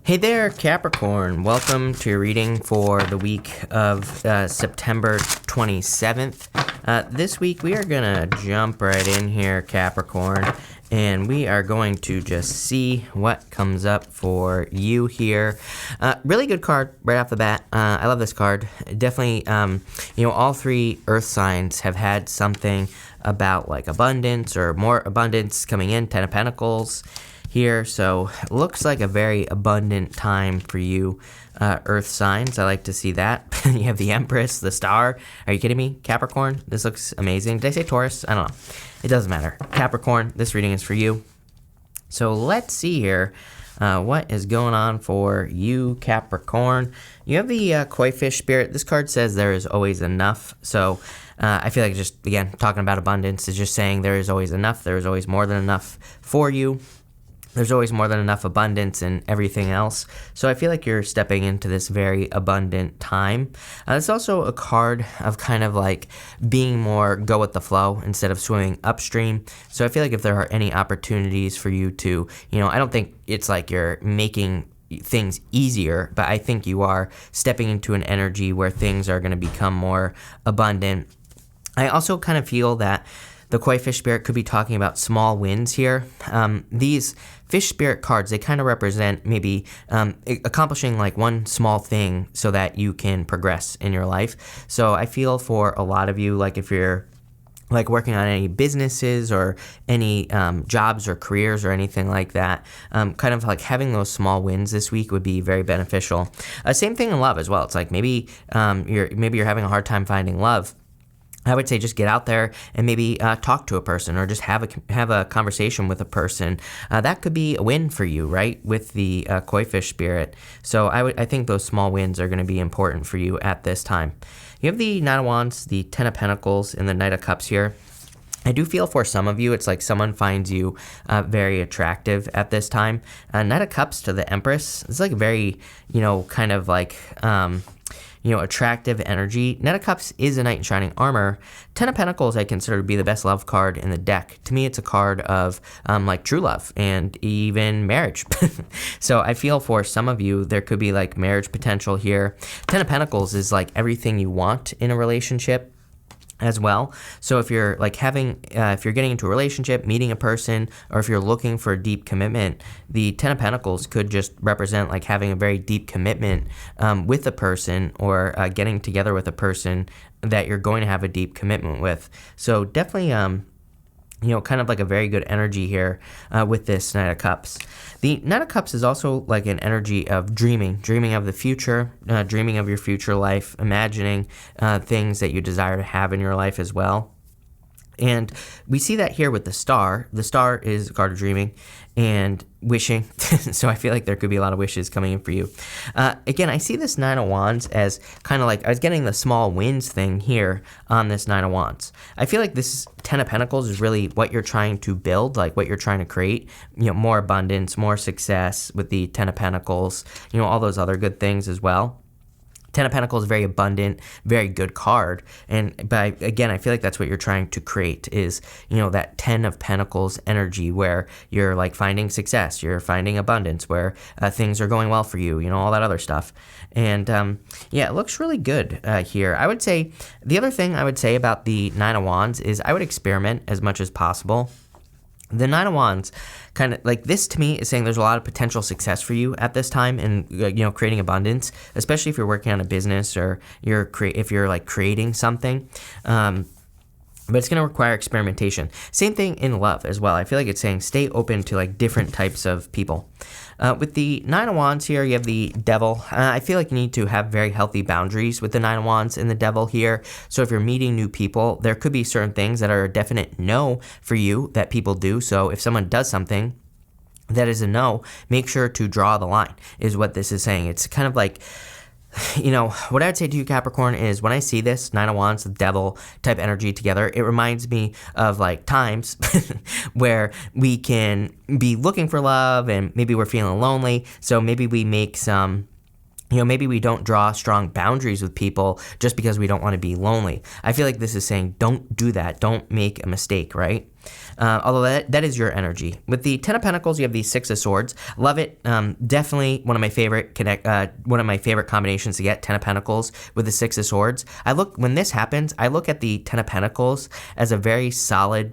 Hey there, Capricorn. Welcome to your reading for the week of September 27th. This week we are going to jump right in here, Capricorn, and we are going to just see what comes up for you here. Really good card right off the bat. I love this card. Definitely, all three earth signs have had something about like abundance or more abundance coming in. 10 of Pentacles here, so looks like a very abundant time for you, earth signs. I like to see that. You have the Empress, the Star. Are you kidding me, Capricorn? This looks amazing. Did I say Taurus? I don't know. It doesn't matter. Capricorn, this reading is for you. So let's see here what is going on for you, Capricorn. You have the Koi Fish Spirit. This card says there is always enough. So I feel like just, again, talking about abundance is just saying there is always enough. There is always more than enough for you. There's always more than enough abundance in everything else. So I feel like you're stepping into this very abundant time. It's also a card of kind of like being more go with the flow instead of swimming upstream. So I feel like if there are any opportunities for you to, I don't think it's like you're making things easier, but I think you are stepping into an energy where things are going to become more abundant. I also kind of feel that the Koi Fish Spirit could be talking about small wins here. These Fish Spirit cards, they kind of represent maybe accomplishing like one small thing so that you can progress in your life. So I feel for a lot of you, like if you're like working on any businesses or any jobs or careers or anything like that, kind of like having those small wins this week would be very beneficial. Same thing in love as well. It's like maybe you're having a hard time finding love. I would say just get out there and maybe talk to a person or just have a conversation with a person. That could be a win for you, right, with the Koi Fish Spirit. So I think those small wins are going to be important for you at this time. You have the Nine of Wands, the 10 of Pentacles, and the Knight of Cups here. I do feel for some of you, it's like someone finds you very attractive at this time. Knight of Cups to the Empress, it's like very, kind of like attractive energy. Knight of Cups is a knight in shining armor. 10 of Pentacles I consider to be the best love card in the deck. To me, it's a card of like true love and even marriage. So I feel for some of you, there could be like marriage potential here. 10 of Pentacles is like everything you want in a relationship as well. So if you're like if you're getting into a relationship, meeting a person, or if you're looking for a deep commitment, the 10 of Pentacles could just represent like having a very deep commitment with a person or getting together with a person that you're going to have a deep commitment with. So definitely, kind of like a very good energy here with this Knight of Cups. The Knight of Cups is also like an energy of dreaming of the future, dreaming of your future life, imagining things that you desire to have in your life as well. And we see that here with the Star. The Star is a card of dreaming and wishing. So I feel like there could be a lot of wishes coming in for you. Again, I see this Nine of Wands as kind of like, I was getting the small wins thing here on this Nine of Wands. I feel like this 10 of Pentacles is really what you're trying to build, like what you're trying to create, more abundance, more success with the 10 of Pentacles, all those other good things as well. 10 of Pentacles is very abundant, very good card. But again, I feel like that's what you're trying to create is, that 10 of Pentacles energy where you're like finding success, you're finding abundance, where things are going well for you, all that other stuff. And it looks really good here. I would say the other thing I would say about the Nine of Wands is I would experiment as much as possible. The Nine of Wands, kind of like this to me is saying there's a lot of potential success for you at this time and creating abundance, especially if you're working on a business or if you're like creating something. But it's going to require experimentation. Same thing in love as well. I feel like it's saying stay open to like different types of people. With the Nine of Wands here, you have the Devil. I feel like you need to have very healthy boundaries with the Nine of Wands and the Devil here. So if you're meeting new people, there could be certain things that are a definite no for you that people do. So if someone does something that is a no, make sure to draw the line is what this is saying. It's kind of like, what I would say to you, Capricorn, is when I see this Nine of Wands, the Devil type energy together, it reminds me of like times where we can be looking for love and maybe we're feeling lonely. So maybe we make some, maybe we don't draw strong boundaries with people just because we don't want to be lonely. I feel like this is saying don't do that. Don't make a mistake, right? although that is your energy. With the Ten of Pentacles, you have the Six of Swords. Love it. Definitely one of my favorite combinations to get. Ten of Pentacles with the Six of Swords. When this happens, I look at the Ten of Pentacles as a very solid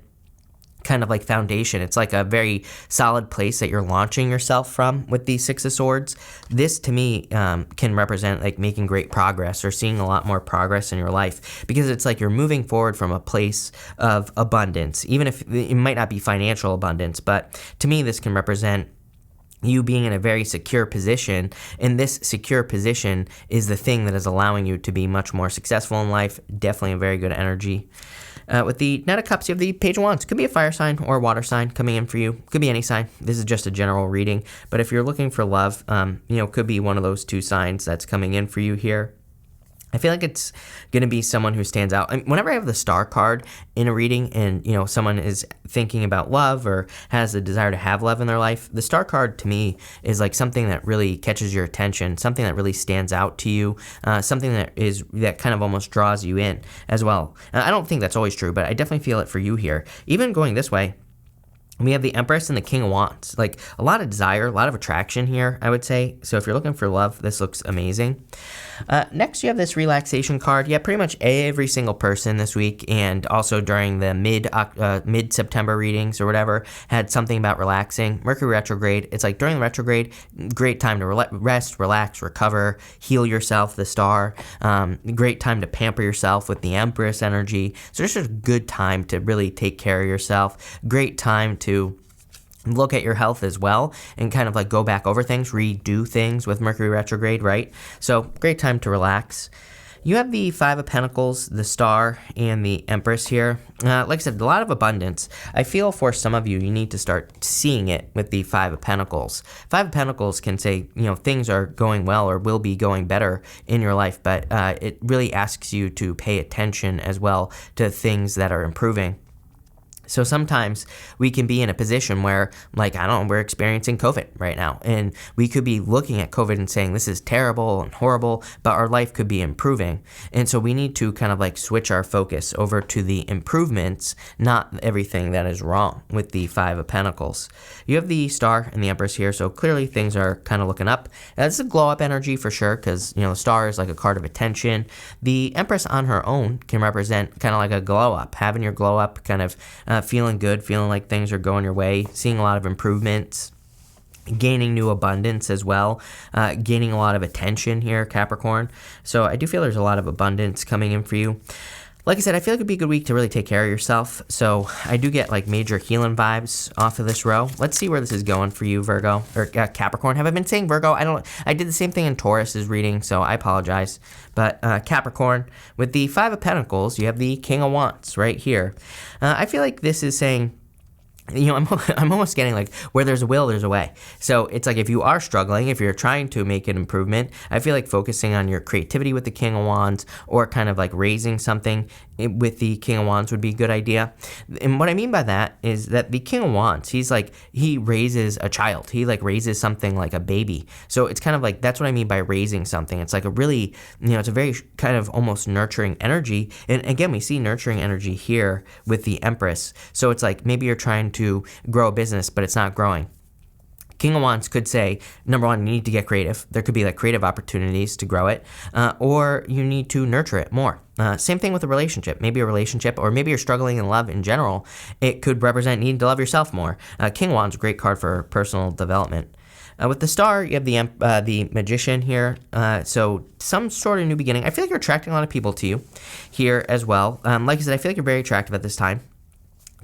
kind of like foundation. It's like a very solid place that you're launching yourself from with the Six of Swords. This to me can represent like making great progress or seeing a lot more progress in your life, because it's like you're moving forward from a place of abundance, even if it might not be financial abundance. But to me, this can represent you being in a very secure position, and this secure position is the thing that is allowing you to be much more successful in life. Definitely a very good energy. With the Knight of Cups, you have the Page of Wands. Could be a fire sign or a water sign coming in for you. Could be any sign. This is just a general reading. But if you're looking for love, could be one of those two signs that's coming in for you here. I feel like it's going to be someone who stands out. Whenever I have the Star card in a reading and, someone is thinking about love or has a desire to have love in their life, the Star card to me is like something that really catches your attention, something that really stands out to you, something that kind of almost draws you in as well. I don't think that's always true, but I definitely feel it for you here. Even going this way, we have the Empress and the King of Wands. Like a lot of desire, a lot of attraction here, I would say. So if you're looking for love, this looks amazing. Next, you have this relaxation card. Yeah, pretty much every single person this week, and also during the mid-September readings or whatever, had something about relaxing. Mercury retrograde. It's like during the retrograde, great time to rest, relax, recover, heal yourself, the Star. Great time to pamper yourself with the Empress energy. So it's just a good time to really take care of yourself. Great time to look at your health as well and kind of like go back over things, redo things with Mercury retrograde, right? So great time to relax. You have the Five of Pentacles, the Star, and the Empress here. Like I said, a lot of abundance. I feel for some of you, you need to start seeing it with the Five of Pentacles. Five of Pentacles can say, things are going well or will be going better in your life, but it really asks you to pay attention as well to things that are improving. So sometimes we can be in a position where, we're experiencing COVID right now, and we could be looking at COVID and saying this is terrible and horrible, but our life could be improving. And so we need to kind of switch our focus over to the improvements, not everything that is wrong with the Five of Pentacles. You have the Star and the Empress here, so clearly things are kind of looking up. It's a glow up energy for sure, because, the Star is like a card of attention. The Empress on her own can represent kind of like a glow up, having your glow up kind of feeling good, feeling like things are going your way, seeing a lot of improvements, gaining new abundance as well, gaining a lot of attention here, Capricorn. So I do feel there's a lot of abundance coming in for you. Like I said, I feel like it'd be a good week to really take care of yourself. So I do get major healing vibes off of this row. Let's see where this is going for you, Virgo, or Capricorn. Have I been saying Virgo? I did the same thing in Taurus's reading, so I apologize. But Capricorn, with the Five of Pentacles, you have the King of Wands right here. I feel like this is saying, I'm almost getting where there's a will, there's a way. So it's if you are struggling, if you're trying to make an improvement, I feel like focusing on your creativity with the King of Wands, or kind of raising something with the King of Wands would be a good idea. And what I mean by that is that the King of Wands, he raises a child. He raises something like a baby. So it's kind of that's what I mean by raising something. It's a really, it's a very kind of almost nurturing energy. And again, we see nurturing energy here with the Empress. So it's maybe you're trying to grow a business, but it's not growing. King of Wands could say, number one, you need to get creative. There could be creative opportunities to grow it, or you need to nurture it more. Same thing with a relationship. Maybe a relationship, or maybe you're struggling in love in general. It could represent needing to love yourself more. King of Wands, a great card for personal development. With the Star, you have the Magician here. So some sort of new beginning. I feel like you're attracting a lot of people to you here as well. Like I said, I feel like you're very attractive at this time.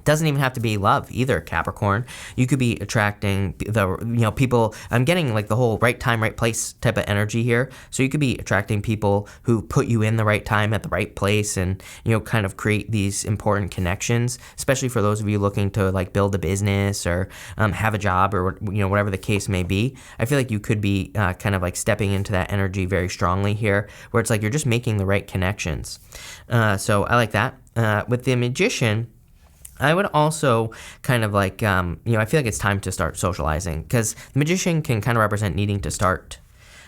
Doesn't even have to be love either, Capricorn. You could be attracting the people. I'm getting the whole right time, right place type of energy here. So you could be attracting people who put you in the right time at the right place, and kind of create these important connections. Especially for those of you looking to build a business or have a job, or whatever the case may be. I feel like you could be kind of stepping into that energy very strongly here, where it's you're just making the right connections. So I like that. With the Magician, I would also kind of I feel like it's time to start socializing, because the Magician can kind of represent needing to start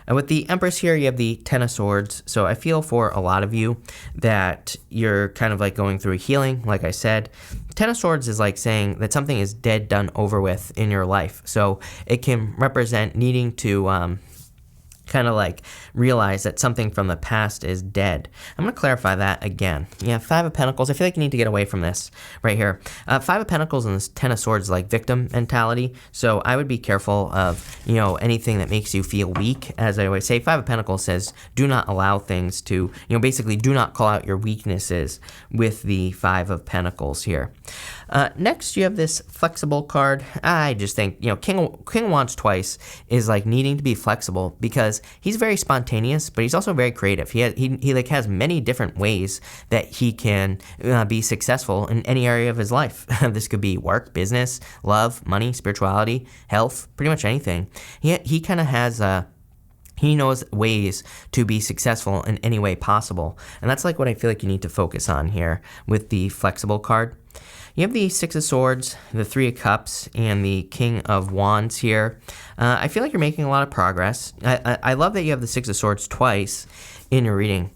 With the Empress here, you have the Ten of Swords. So I feel for a lot of you that you're kind of like going through a healing, like I said. Ten of Swords is like saying that something is dead, done, over with in your life. So it can represent needing to kind of like realize that something from the past is dead. I'm going to clarify that again. Yeah, Five of Pentacles. I feel like you need to get away from this right here. Five of Pentacles and this Ten of Swords, like victim mentality. So I would be careful of, anything that makes you feel weak. As I always say, Five of Pentacles says, do not allow things to, basically do not call out your weaknesses with the Five of Pentacles here. Next, you have this flexible card. I just think, King of Wands twice is like needing to be flexible because he's very spontaneous, but he's also very creative. He like has many different ways that he can be successful in any area of his life. This could be work, business, love, money, spirituality, health, pretty much anything. He kind of has he knows ways to be successful in any way possible. And that's like what I feel like you need to focus on here with the flexible card. You have the Six of Swords, the Three of Cups, and the King of Wands here. I feel like you're making a lot of progress. I love that you have the Six of Swords twice in your reading.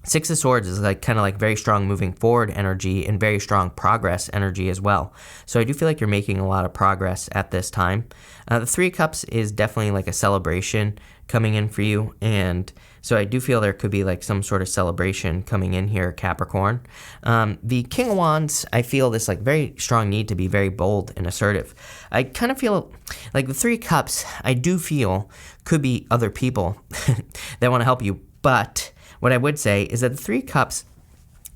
Six of Swords is like kind of like very strong moving forward energy and very strong progress energy as well. So I do feel like you're making a lot of progress at this time. The Three of Cups is definitely like a celebration coming in for you, and so I do feel there could be like some sort of celebration coming in here, Capricorn. The King of Wands, I feel this like very strong need to be very bold and assertive. I kind of feel like the Three of Cups, I do feel could be other people that want to help you, but what I would say is that the Three of Cups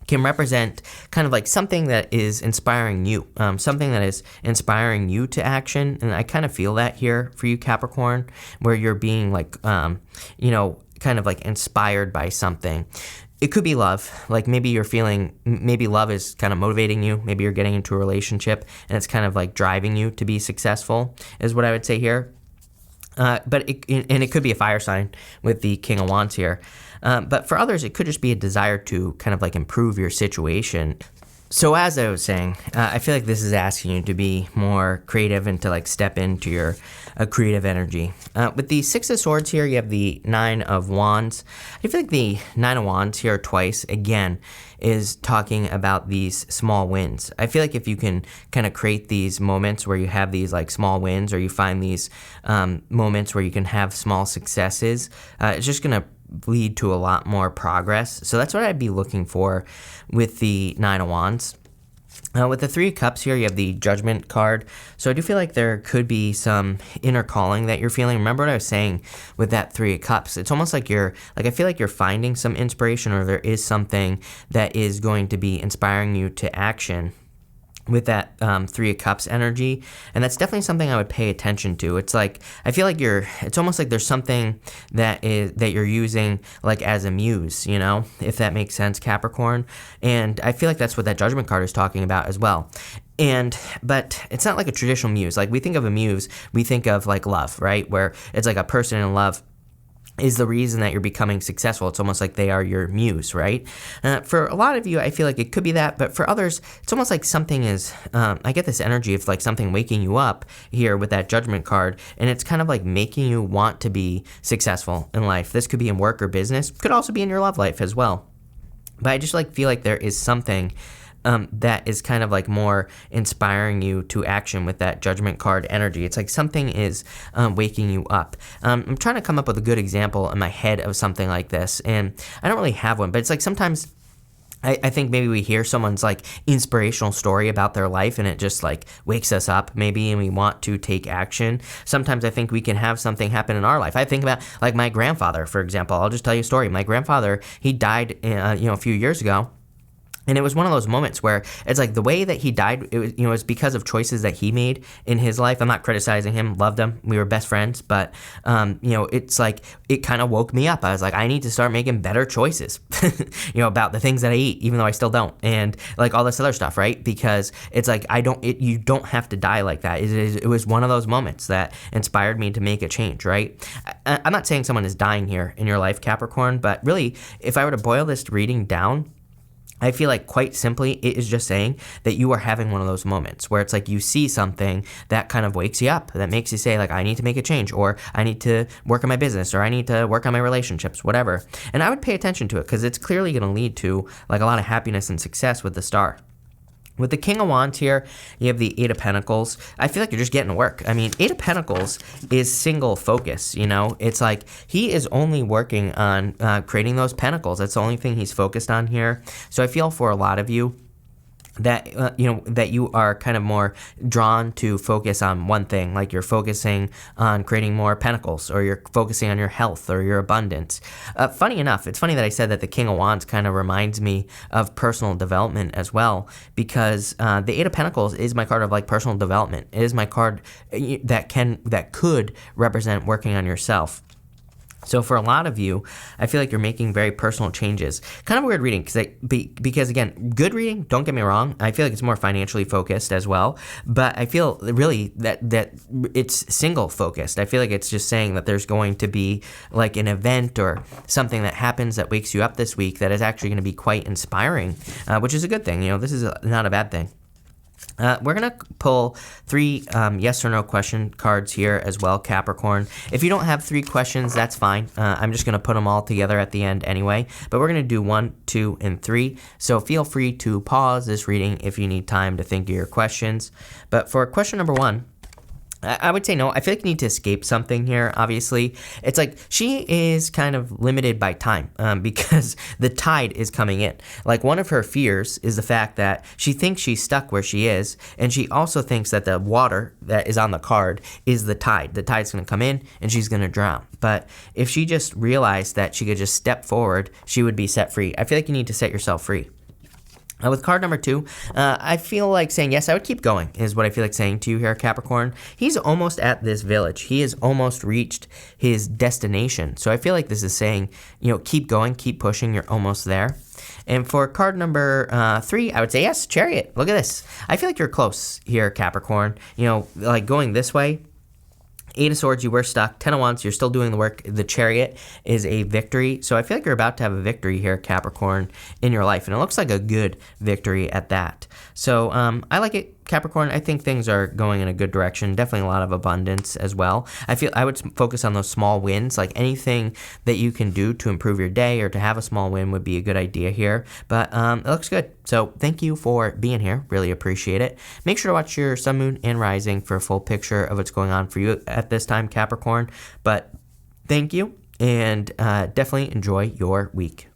can represent kind of like something that is inspiring you, something that is inspiring you to action. And I kind of feel that here for you, Capricorn, where you're being like, kind of like inspired by something. It could be love. Like maybe you're feeling, maybe love is kind of motivating you. Maybe you're getting into a relationship and it's kind of like driving you to be successful is what I would say here. But it could be a fire sign with the King of Wands here. But for others, it could just be a desire to kind of like improve your situation. So as I was saying, I feel like this is asking you to be more creative and to like step into your creative energy. With the Six of Swords here, you have the Nine of Wands. I feel like the Nine of Wands here twice, again, is talking about these small wins. I feel like if you can kind of create these moments where you have these like small wins, or you find these moments where you can have small successes, it's just going to lead to a lot more progress. So that's what I'd be looking for with the Nine of Wands. With the Three of Cups here, you have the Judgment card. So I do feel like there could be some inner calling that you're feeling. Remember what I was saying with that Three of Cups? It's almost like I feel like you're finding some inspiration, or there is something that is going to be inspiring you to action with that Three of Cups energy. And that's definitely something I would pay attention to. It's like, I feel like it's almost like there's something that you're using like as a muse, if that makes sense, Capricorn. And I feel like that's what that Judgment card is talking about as well. But it's not like a traditional muse. Like we think of a muse, we think of like love, right? Where it's like a person in love is the reason that you're becoming successful. It's almost like they are your muse, right? For a lot of you, I feel like it could be that, but for others, it's almost like something is, I get this energy of like something waking you up here with that Judgment card, and it's kind of like making you want to be successful in life. This could be in work or business, could also be in your love life as well. But I just like feel like there is something that is kind of like more inspiring you to action with that Judgment card energy. It's like something is waking you up. I'm trying to come up with a good example in my head of something like this, and I don't really have one, but it's like sometimes I think maybe we hear someone's like inspirational story about their life and it just like wakes us up maybe and we want to take action. Sometimes I think we can have something happen in our life. I think about like my grandfather, for example. I'll just tell you a story. My grandfather, he died a few years ago. And it was one of those moments where it's like the way that he died, it was because of choices that he made in his life. I'm not criticizing him, loved him. We were best friends, but, it's like it kind of woke me up. I was like, I need to start making better choices, about the things that I eat, even though I still don't. And like all this other stuff, right? Because it's like, you don't have to die like that. It was one of those moments that inspired me to make a change, right? I'm not saying someone is dying here in your life, Capricorn, but really, if I were to boil this reading down, I feel like quite simply, it is just saying that you are having one of those moments where it's like you see something that kind of wakes you up, that makes you say like, I need to make a change, or I need to work on my business, or I need to work on my relationships, whatever. And I would pay attention to it because it's clearly going to lead to like a lot of happiness and success with the star. With the King of Wands here, you have the Eight of Pentacles. I feel like you're just getting to work. I mean, Eight of Pentacles is single focus, you know? It's like he is only working on creating those pentacles. That's the only thing he's focused on here. So I feel for a lot of you that that you are kind of more drawn to focus on one thing, like you're focusing on creating more pentacles, or you're focusing on your health or your abundance. Funny enough, it's funny that I said that the King of Wands kind of reminds me of personal development as well, because the Eight of Pentacles is my card of like personal development. It is my card that could represent working on yourself. So for a lot of you, I feel like you're making very personal changes. Kind of weird reading because again, good reading, don't get me wrong. I feel like it's more financially focused as well, but I feel really that it's single focused. I feel like it's just saying that there's going to be like an event or something that happens that wakes you up this week that is actually going to be quite inspiring, which is a good thing. You know, this is not a bad thing. We're going to pull 3 yes or no question cards here as well, Capricorn. If you don't have 3 questions, that's fine. I'm just going to put them all together at the end anyway. But we're going to do 1, 2, and 3. So feel free to pause this reading if you need time to think of your questions. But for question number 1, I would say no. I feel like you need to escape something here, obviously. It's like she is kind of limited by time because the tide is coming in. Like one of her fears is the fact that she thinks she's stuck where she is, and she also thinks that the water that is on the card is the tide. The tide's going to come in and she's going to drown. But if she just realized that she could just step forward, she would be set free. I feel like you need to set yourself free. With card number 2, I feel like saying, yes, I would keep going, is what I feel like saying to you here, Capricorn. He's almost at this village. He has almost reached his destination. So I feel like this is saying, keep going, keep pushing, you're almost there. And for card number 3, I would say, yes, Chariot. Look at this. I feel like you're close here, Capricorn. Like going this way. 8 of Swords, you were stuck. 10 of Wands, you're still doing the work. The Chariot is a victory. So I feel like you're about to have a victory here, Capricorn, in your life. And it looks like a good victory at that. So I like it, Capricorn. I think things are going in a good direction. Definitely a lot of abundance as well. I feel I would focus on those small wins. Like anything that you can do to improve your day or to have a small win would be a good idea here. But it looks good. So thank you for being here. Really appreciate it. Make sure to watch your sun, moon, and rising for a full picture of what's going on for you at this time, Capricorn. But thank you, and definitely enjoy your week.